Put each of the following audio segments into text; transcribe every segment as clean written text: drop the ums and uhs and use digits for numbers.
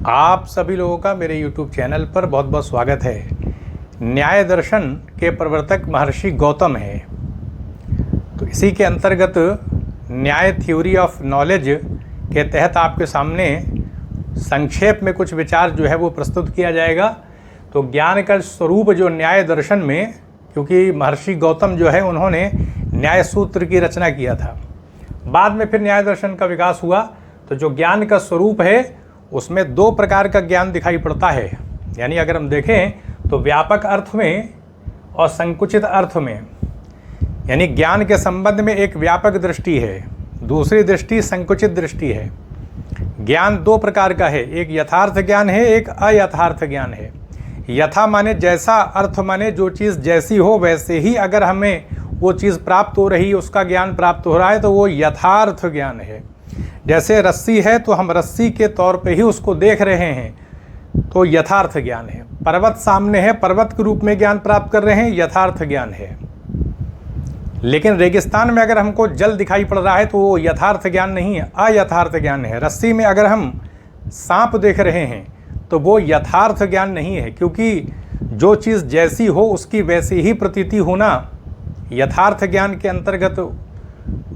आप सभी लोगों का मेरे YouTube चैनल पर बहुत बहुत स्वागत है। न्याय दर्शन के प्रवर्तक महर्षि गौतम है। तो इसी के अंतर्गत न्याय थ्योरी ऑफ नॉलेज के तहत आपके सामने संक्षेप में कुछ विचार जो है वो प्रस्तुत किया जाएगा। तो ज्ञान का स्वरूप जो न्याय दर्शन में, क्योंकि महर्षि गौतम जो है उन्होंने न्याय सूत्र की रचना किया था, बाद में फिर न्याय दर्शन का विकास हुआ। तो जो ज्ञान का स्वरूप है उसमें दो प्रकार का ज्ञान दिखाई पड़ता है। यानी अगर हम देखें तो व्यापक अर्थ में और संकुचित अर्थ में, यानी ज्ञान के संबंध में एक व्यापक दृष्टि है, दूसरी दृष्टि संकुचित दृष्टि है। ज्ञान दो प्रकार का है, एक यथार्थ ज्ञान है, एक अयथार्थ ज्ञान है। यथा माने जैसा, अर्थ माने जो चीज़ जैसी हो वैसे ही अगर हमें वो चीज़ प्राप्त हो रही, उसका ज्ञान प्राप्त हो रहा है तो वो यथार्थ ज्ञान है। जैसे रस्सी है तो हम रस्सी के तौर पे ही उसको देख रहे हैं, तो यथार्थ ज्ञान है। पर्वत सामने है, पर्वत के रूप में ज्ञान प्राप्त कर रहे हैं, यथार्थ ज्ञान है। लेकिन रेगिस्तान में अगर हमको जल दिखाई पड़ रहा है तो वो यथार्थ ज्ञान नहीं है, अयथार्थ ज्ञान है। रस्सी में अगर हम सांप देख रहे हैं तो वो यथार्थ ज्ञान नहीं है, क्योंकि जो चीज़ जैसी हो उसकी वैसी ही प्रतीति होना यथार्थ ज्ञान के अंतर्गत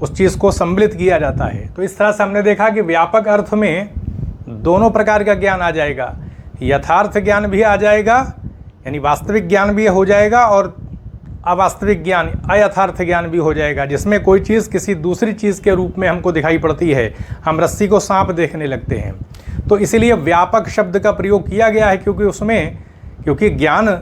उस चीज़ को सम्मिलित किया जाता है। तो इस तरह से हमने देखा कि व्यापक अर्थ में दोनों प्रकार का ज्ञान आ जाएगा, यथार्थ ज्ञान भी आ जाएगा, यानी वास्तविक ज्ञान भी हो जाएगा, और अवास्तविक ज्ञान, अयथार्थ ज्ञान भी हो जाएगा, जिसमें कोई चीज़ किसी दूसरी चीज़ के रूप में हमको दिखाई पड़ती है। हम रस्सी को सांप देखने लगते हैं। तो इसीलिए व्यापक शब्द का प्रयोग किया गया है, क्योंकि ज्ञान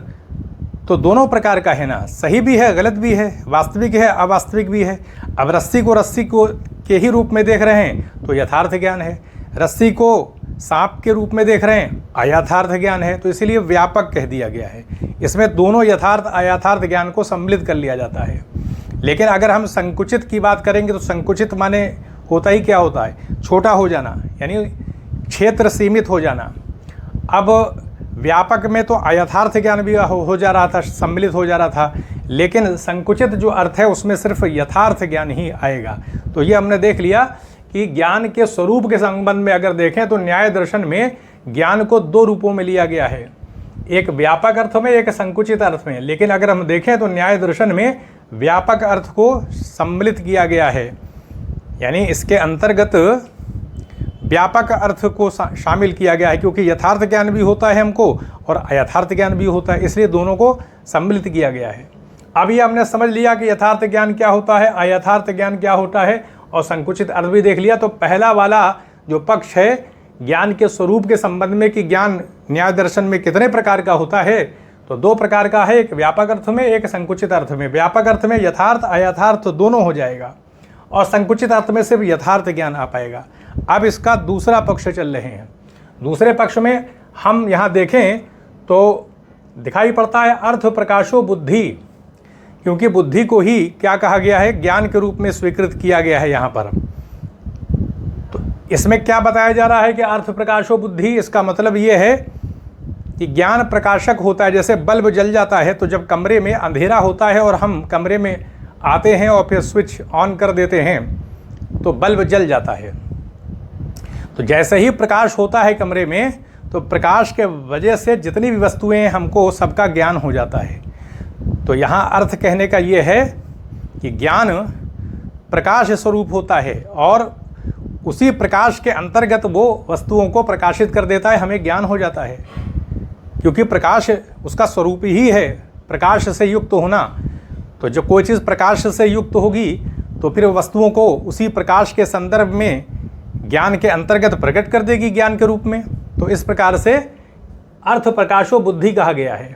तो दोनों प्रकार का है ना, सही भी है, गलत भी है, वास्तविक है, अवास्तविक भी है। अब रस्सी को के ही रूप में देख रहे हैं तो यथार्थ ज्ञान है, रस्सी को सांप के रूप में देख रहे हैं अयथार्थ ज्ञान है। तो इसीलिए व्यापक कह दिया गया है। इसमें दोनों यथार्थ अयथार्थ ज्ञान को सम्मिलित कर लिया जाता है। लेकिन अगर हम संकुचित की बात करेंगे तो संकुचित माने होता ही क्या होता है, छोटा हो जाना, यानी क्षेत्र सीमित हो जाना। अब व्यापक में तो अयथार्थ ज्ञान भी हो जा रहा था, सम्मिलित हो जा रहा था, लेकिन संकुचित जो अर्थ है उसमें सिर्फ यथार्थ ज्ञान ही आएगा। तो ये हमने देख लिया कि ज्ञान के स्वरूप के संबंध में अगर देखें तो न्याय दर्शन में ज्ञान को दो रूपों में लिया गया है, एक व्यापक अर्थ में, एक संकुचित अर्थ में। लेकिन अगर हम देखें तो न्याय दर्शन में व्यापक अर्थ को सम्मिलित किया गया है, यानी इसके अंतर्गत व्यापक अर्थ को शामिल किया गया है, क्योंकि यथार्थ ज्ञान भी होता है हमको और अयथार्थ ज्ञान भी होता है, इसलिए दोनों को सम्मिलित किया गया है। अभी हमने समझ लिया कि यथार्थ ज्ञान क्या होता है, अयथार्थ ज्ञान क्या होता है, और संकुचित अर्थ भी देख लिया। तो पहला वाला जो पक्ष है ज्ञान के स्वरूप के संबंध में कि ज्ञान न्याय दर्शन में कितने प्रकार का होता है, तो दो प्रकार का है, एक व्यापक अर्थ में, एक संकुचित अर्थ में। व्यापक अर्थ में यथार्थ अयथार्थ दोनों हो जाएगा, और संकुचित अर्थ में सिर्फ यथार्थ ज्ञान आ पाएगा। अब इसका दूसरा पक्ष चल रहे हैं। दूसरे पक्ष में हम यहाँ देखें तो दिखाई पड़ता है अर्थ प्रकाशो बुद्धि, क्योंकि बुद्धि को ही क्या कहा गया है, ज्ञान के रूप में स्वीकृत किया गया है यहाँ पर। तो इसमें क्या बताया जा रहा है कि अर्थ प्रकाशो बुद्धि, इसका मतलब ये है कि ज्ञान प्रकाशक होता है। जैसे बल्ब जल जाता है तो जब कमरे में अंधेरा होता है और हम कमरे में आते हैं और फिर स्विच ऑन कर देते हैं तो बल्ब जल जाता है। तो जैसे ही प्रकाश होता है कमरे में, तो प्रकाश के वजह से जितनी भी वस्तुएं हमको सबका ज्ञान हो जाता है। तो यहाँ अर्थ कहने का ये है कि ज्ञान प्रकाश स्वरूप होता है और उसी प्रकाश के अंतर्गत वो वस्तुओं को प्रकाशित कर देता है, हमें ज्ञान हो जाता है, क्योंकि प्रकाश उसका स्वरूप ही है, प्रकाश से युक्त होना। तो जब कोई चीज़ प्रकाश से युक्त होगी तो फिर वस्तुओं को उसी प्रकाश के संदर्भ में ज्ञान के अंतर्गत प्रकट कर देगी ज्ञान के रूप में। तो इस प्रकार से अर्थ प्रकाशो बुद्धि कहा गया है।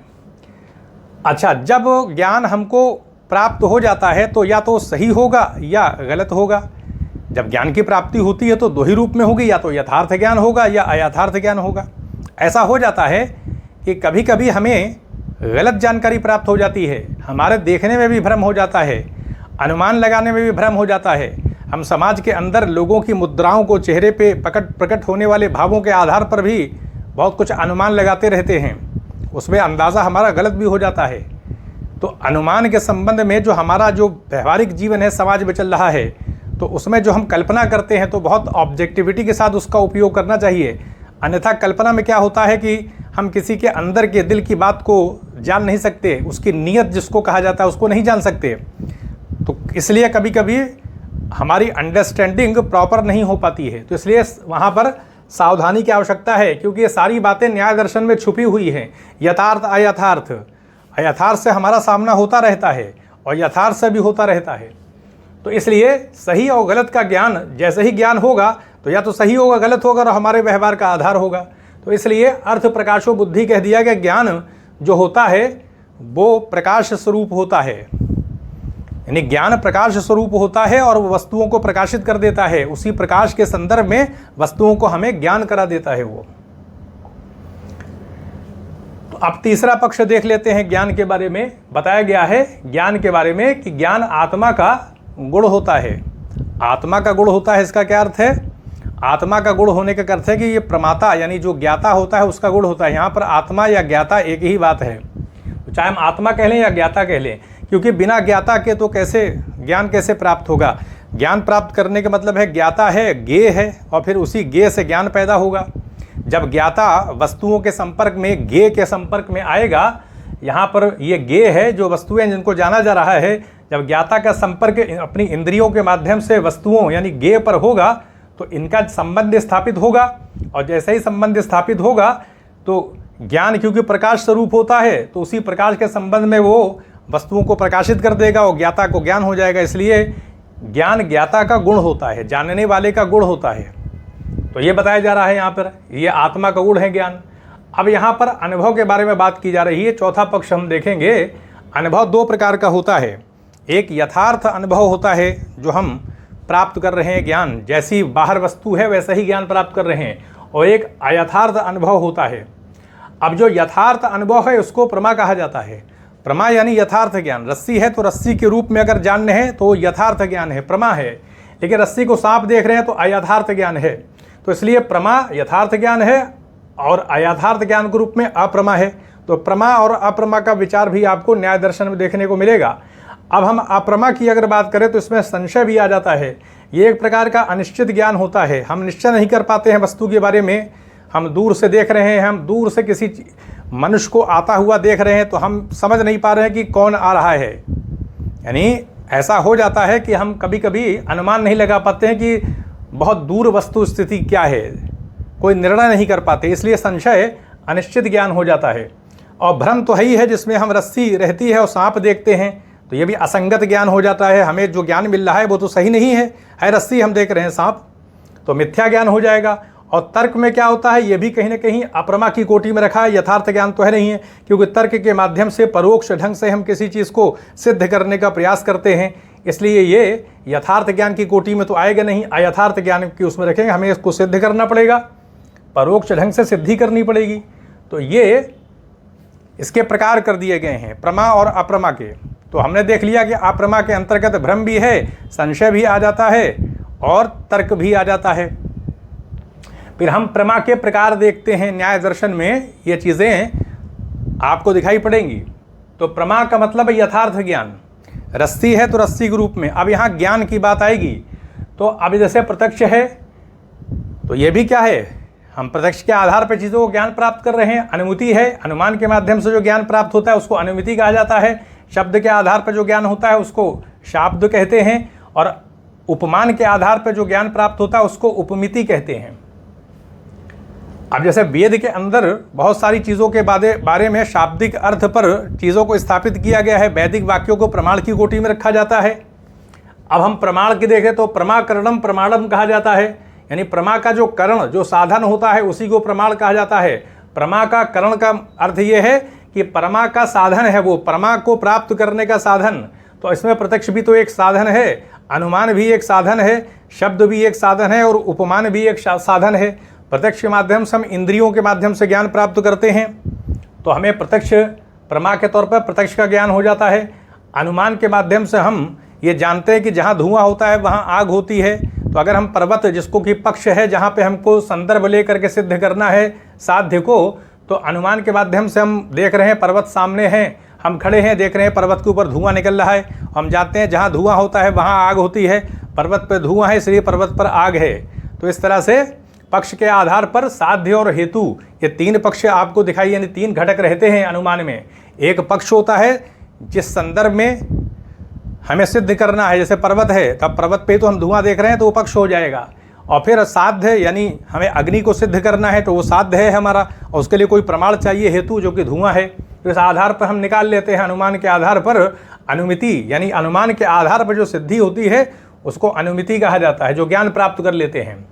अच्छा, जब ज्ञान हमको प्राप्त हो जाता है तो या तो सही होगा या गलत होगा। जब ज्ञान की प्राप्ति होती है तो दो ही रूप में होगी, या तो यथार्थ ज्ञान होगा या अयथार्थ ज्ञान होगा। ऐसा हो जाता है कि कभी कभी हमें गलत जानकारी प्राप्त हो जाती है, हमारे देखने में भी भ्रम हो जाता है, अनुमान लगाने में भी भ्रम हो जाता है। हम समाज के अंदर लोगों की मुद्राओं को, चेहरे पे प्रकट होने वाले भावों के आधार पर भी बहुत कुछ अनुमान लगाते रहते हैं, उसमें अंदाज़ा हमारा गलत भी हो जाता है। तो अनुमान के संबंध में जो हमारा जो व्यवहारिक जीवन है, समाज में चल रहा है, तो उसमें जो हम कल्पना करते हैं तो बहुत ऑब्जेक्टिविटी के साथ उसका उपयोग करना चाहिए। अन्यथा कल्पना में क्या होता है कि हम किसी के अंदर के दिल की बात को जान नहीं सकते, उसकी नीयत जिसको कहा जाता है उसको नहीं जान सकते। तो इसलिए कभी कभी हमारी अंडरस्टैंडिंग प्रॉपर नहीं हो पाती है। तो इसलिए वहाँ पर सावधानी की आवश्यकता है, क्योंकि ये सारी बातें न्याय दर्शन में छुपी हुई हैं। यथार्थ अयथार्थ, अयथार्थ से हमारा सामना होता रहता है और यथार्थ से भी होता रहता है। तो इसलिए सही और गलत का ज्ञान, जैसे ही ज्ञान होगा तो या तो सही होगा, गलत होगा और हमारे व्यवहार का आधार होगा। तो इसलिए अर्थ प्रकाशो बुद्धि कह दिया कि ज्ञान जो होता है वो प्रकाश स्वरूप होता है, यानी ज्ञान प्रकाश स्वरूप होता है और वो वस्तुओं को प्रकाशित कर देता है। उसी प्रकाश के संदर्भ में वस्तुओं को हमें ज्ञान करा देता है वो। तो अब तीसरा पक्ष देख लेते हैं। ज्ञान के बारे में बताया गया है, ज्ञान के बारे में कि ज्ञान आत्मा का गुण होता है। आत्मा का गुण होता है, इसका क्या अर्थ है? आत्मा का गुण होने का अर्थ है कि ये प्रमाता यानी जो ज्ञाता होता है उसका गुण होता है। यहाँ पर आत्मा या ज्ञाता एक ही बात है, चाहे हम आत्मा कह लें या ज्ञाता कह लें, क्योंकि बिना ज्ञाता के तो कैसे ज्ञान कैसे प्राप्त होगा। ज्ञान प्राप्त करने का मतलब है ज्ञाता है, ज्ञेय है, और फिर उसी ज्ञेय से ज्ञान पैदा होगा। जब ज्ञाता वस्तुओं के संपर्क में, ज्ञेय के संपर्क में आएगा, यहाँ पर ये ज्ञेय है जो वस्तुएं जिनको जाना जा रहा है, जब ज्ञाता का संपर्क अपनी इंद्रियों के माध्यम से वस्तुओं यानी ज्ञेय पर होगा तो इनका संबंध स्थापित होगा। और जैसे ही संबंध स्थापित होगा तो ज्ञान, क्योंकि प्रकाश स्वरूप होता है, तो उसी प्रकाश के संबंध में वो वस्तुओं को प्रकाशित कर देगा और ज्ञाता को ज्ञान हो जाएगा। इसलिए ज्ञान ज्ञाता का गुण होता है, जानने वाले का गुण होता है। तो ये बताया जा रहा है यहाँ पर, ये आत्मा का गुण है ज्ञान। अब यहाँ पर अनुभव के बारे में बात की जा रही है। चौथा पक्ष हम देखेंगे। अनुभव दो प्रकार का होता है। एक यथार्थ अनुभव होता है जो हम प्राप्त कर रहे हैं ज्ञान, जैसी बाहर वस्तु है वैसा ही ज्ञान प्राप्त कर रहे हैं, और एक अयथार्थ अनुभव होता है। अब जो यथार्थ अनुभव है उसको प्रमा कहा जाता है। प्रमा यानी यथार्थ ज्ञान। रस्सी है तो रस्सी के रूप में अगर जानने हैं तो यथार्थ ज्ञान है, प्रमा है। लेकिन रस्सी को सांप देख रहे हैं तो अयथार्थ ज्ञान है। तो इसलिए प्रमा यथार्थ ज्ञान है और अयथार्थ ज्ञान के रूप में अप्रमा है। तो प्रमा और अप्रमा का विचार भी आपको न्याय दर्शन में देखने को मिलेगा। अब हम अप्रमा की अगर बात करें तो इसमें संशय भी आ जाता है। ये एक प्रकार का अनिश्चित ज्ञान होता है। हम निश्चय नहीं कर पाते हैं वस्तु के बारे में। हम दूर से देख रहे हैं, हम दूर से किसी मनुष्य को आता हुआ देख रहे हैं तो हम समझ नहीं पा रहे हैं कि कौन आ रहा है। यानी ऐसा हो जाता है कि हम कभी कभी अनुमान नहीं लगा पाते हैं कि बहुत दूर वस्तु स्थिति क्या है, कोई निर्णय नहीं कर पाते। इसलिए संशय अनिश्चित ज्ञान हो जाता है। और भ्रम तो है ही है, जिसमें हम रस्सी रहती है और सांप देखते हैं तो ये भी असंगत ज्ञान हो जाता है। हमें जो ज्ञान मिल रहा है वो तो सही नहीं है रस्सी हम देख रहे हैं सांप, तो मिथ्या ज्ञान हो जाएगा। और तर्क में क्या होता है, ये भी कहीं ना कहीं अप्रमा की कोटि में रखा है, यथार्थ ज्ञान तो है नहीं है, क्योंकि तर्क के माध्यम से परोक्ष ढंग से हम किसी चीज़ को सिद्ध करने का प्रयास करते हैं। इसलिए ये यथार्थ ज्ञान की कोटि में तो आएगा नहीं, अयथार्थ ज्ञान की उसमें रखेंगे। हमें इसको सिद्ध करना पड़ेगा, परोक्ष ढंग से सिद्धि करनी पड़ेगी। तो ये इसके प्रकार कर दिए गए हैं प्रमा और अप्रमा के। तो हमने देख लिया कि अप्रमा के अंतर्गत भ्रम भी है, संशय भी आ जाता है और तर्क भी आ जाता है। फिर हम प्रमा के प्रकार देखते हैं न्याय दर्शन में, ये चीज़ें आपको दिखाई पड़ेंगी। तो प्रमा का मतलब है यथार्थ ज्ञान। रस्सी है तो रस्सी के रूप में। अब यहाँ ज्ञान की बात आएगी तो अब जैसे प्रत्यक्ष है तो ये भी क्या है, हम प्रत्यक्ष के आधार पर चीज़ों को ज्ञान प्राप्त कर रहे हैं। अनुमिति है, अनुमान के माध्यम से जो ज्ञान प्राप्त होता है उसको अनुमिति कहा जाता है। शब्द के आधार पर जो ज्ञान होता है उसको शाब्द कहते हैं, और उपमान के आधार पर जो ज्ञान प्राप्त होता है उसको उपमिति कहते हैं। अब जैसे वेद के अंदर बहुत सारी चीज़ों के बारे में शाब्दिक अर्थ पर चीज़ों को स्थापित किया गया है, वैदिक वाक्यों को प्रमाण की कोटि में रखा जाता है। अब हम प्रमाण की देखें तो प्रमाकरणम प्रमाणम कहा जाता है, यानी प्रमा का जो करण जो साधन होता है उसी को प्रमाण कहा जाता है। प्रमा का करण का अर्थ ये है कि प्रमा का साधन है, वो प्रमा को प्राप्त करने का साधन। तो इसमें प्रत्यक्ष भी तो एक साधन है, अनुमान भी एक साधन है, शब्द भी एक साधन है और उपमान भी एक साधन है। प्रत्यक्ष के माध्यम से हम इंद्रियों के माध्यम से ज्ञान प्राप्त करते हैं, तो हमें प्रत्यक्ष प्रमा के तौर पर प्रत्यक्ष का ज्ञान हो जाता है। अनुमान के माध्यम से हम ये जानते हैं कि जहाँ धुआं होता है वहाँ आग होती है। तो अगर हम पर्वत, जिसको कि पक्ष है जहाँ पे हमको संदर्भ लेकर के सिद्ध करना है साध्य को, तो अनुमान के माध्यम से हम देख रहे हैं पर्वत सामने है, हम खड़े हैं देख रहे हैं पर्वत के ऊपर धुआं निकल रहा है, हम जानते हैं जहाँ धुआं होता है वहाँ आग होती है, पर्वत पर धुआं है इसलिए पर्वत पर आग है। तो इस तरह से पक्ष के आधार पर साध्य और हेतु, ये तीन पक्ष आपको दिखाई, यानी तीन घटक रहते हैं अनुमान में। एक पक्ष होता है जिस संदर्भ में हमें सिद्ध करना है, जैसे पर्वत है, तब पर्वत पे तो हम धुआं देख रहे हैं तो वो पक्ष हो जाएगा। और फिर साध्य, यानी हमें अग्नि को सिद्ध करना है तो वो साध्य है हमारा, और उसके लिए कोई प्रमाण चाहिए हेतु, जो कि धुआं है। तो इस आधार पर हम निकाल लेते हैं, अनुमान के आधार पर अनुमिति, यानी अनुमान के आधार पर जो सिद्धि होती है उसको अनुमिति कहा जाता है, जो ज्ञान प्राप्त कर लेते हैं।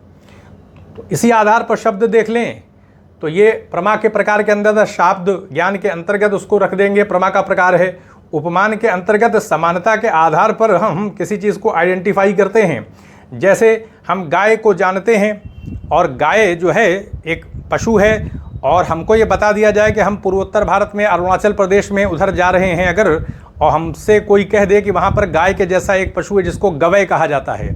तो इसी आधार पर शब्द देख लें तो ये प्रमा के प्रकार के अंदर शाब्द ज्ञान के अंतर्गत उसको रख देंगे, प्रमा का प्रकार है। उपमान के अंतर्गत समानता के आधार पर हम किसी चीज़ को आइडेंटिफाई करते हैं। जैसे हम गाय को जानते हैं और गाय जो है एक पशु है, और हमको ये बता दिया जाए कि हम पूर्वोत्तर भारत में अरुणाचल प्रदेश में उधर जा रहे हैं अगर, और हमसे कोई कह दे कि वहाँ पर गाय के जैसा एक पशु है जिसको गवय कहा जाता है,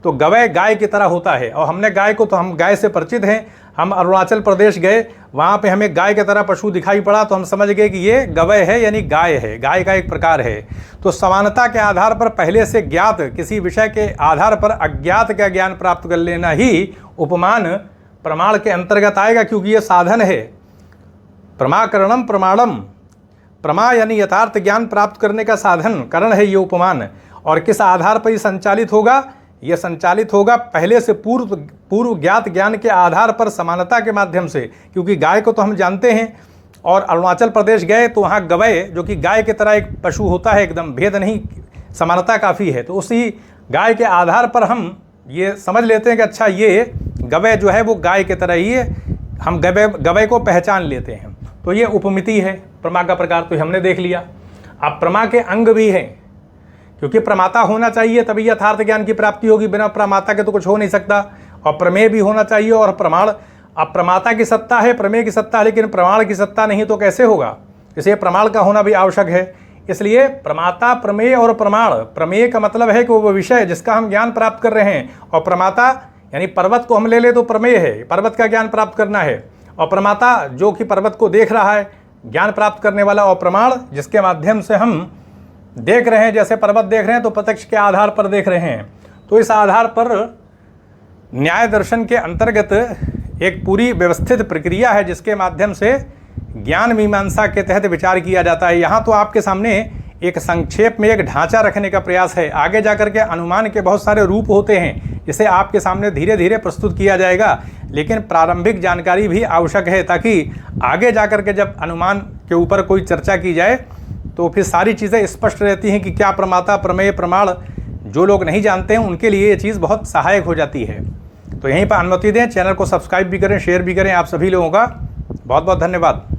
तो गवय गाय की तरह होता है। और हमने गाय को, तो हम गाय से परिचित हैं, हम अरुणाचल प्रदेश गए, वहाँ पे हमें गाय की तरह पशु दिखाई पड़ा तो हम समझ गए कि ये गवय है, यानी गाय है, गाय का एक प्रकार है। तो समानता के आधार पर पहले से ज्ञात किसी विषय के आधार पर अज्ञात का ज्ञान प्राप्त कर लेना ही उपमान प्रमाण के अंतर्गत आएगा, क्योंकि ये साधन है। प्रमाकरणम प्रमाणम, प्रमा यानी यथार्थ ज्ञान प्राप्त करने का साधन, करण है ये उपमान। और किस आधार पर ये संचालित होगा? ये संचालित होगा पहले से पूर्व ज्ञात ज्ञान के आधार पर समानता के माध्यम से, क्योंकि गाय को तो हम जानते हैं, और अरुणाचल प्रदेश गए तो वहाँ गवय जो कि गाय की तरह एक पशु होता है, एकदम भेद नहीं, समानता काफ़ी है। तो उसी गाय के आधार पर हम ये समझ लेते हैं कि अच्छा ये गवय जो है वो गाय की तरह ही है, हम गवय को पहचान लेते हैं। तो ये उपमिति है, प्रमा का प्रकार तो हमने देख लिया। अब प्रमा के अंग भी हैं, क्योंकि प्रमाता होना चाहिए तभी यथार्थ ज्ञान की प्राप्ति होगी, बिना प्रमाता के तो कुछ हो नहीं सकता। और प्रमेय भी होना चाहिए और प्रमाण। अब प्रमाता की सत्ता है, प्रमेय की सत्ता है, लेकिन प्रमाण की सत्ता नहीं तो कैसे होगा? इसलिए प्रमाण का होना भी आवश्यक है। इसलिए प्रमाता, प्रमेय और प्रमाण। प्रमेय का मतलब है कि वो विषय जिसका हम ज्ञान प्राप्त कर रहे हैं, और प्रमाता यानी पर्वत को हम ले तो प्रमेय है, पर्वत का ज्ञान प्राप्त करना है। और प्रमाता जो कि पर्वत को देख रहा है, ज्ञान प्राप्त करने वाला, और प्रमाण जिसके माध्यम से हम देख रहे हैं, जैसे पर्वत देख रहे हैं तो प्रत्यक्ष के आधार पर देख रहे हैं। तो इस आधार पर न्याय दर्शन के अंतर्गत एक पूरी व्यवस्थित प्रक्रिया है जिसके माध्यम से ज्ञान मीमांसा के तहत विचार किया जाता है। यहाँ तो आपके सामने एक संक्षेप में एक ढांचा रखने का प्रयास है। आगे जाकर के अनुमान के बहुत सारे रूप होते हैं, जिसे आपके सामने धीरे धीरे प्रस्तुत किया जाएगा, लेकिन प्रारंभिक जानकारी भी आवश्यक है, ताकि आगे जाकर के जब अनुमान के ऊपर कोई चर्चा की जाए तो फिर सारी चीज़ें स्पष्ट रहती हैं कि क्या प्रमाता, प्रमेय, प्रमाण जो लोग नहीं जानते हैं उनके लिए ये चीज़ बहुत सहायक हो जाती है। तो यहीं पर अनुमति दें, चैनल को सब्सक्राइब भी करें, शेयर भी करें। आप सभी लोगों का बहुत बहुत धन्यवाद।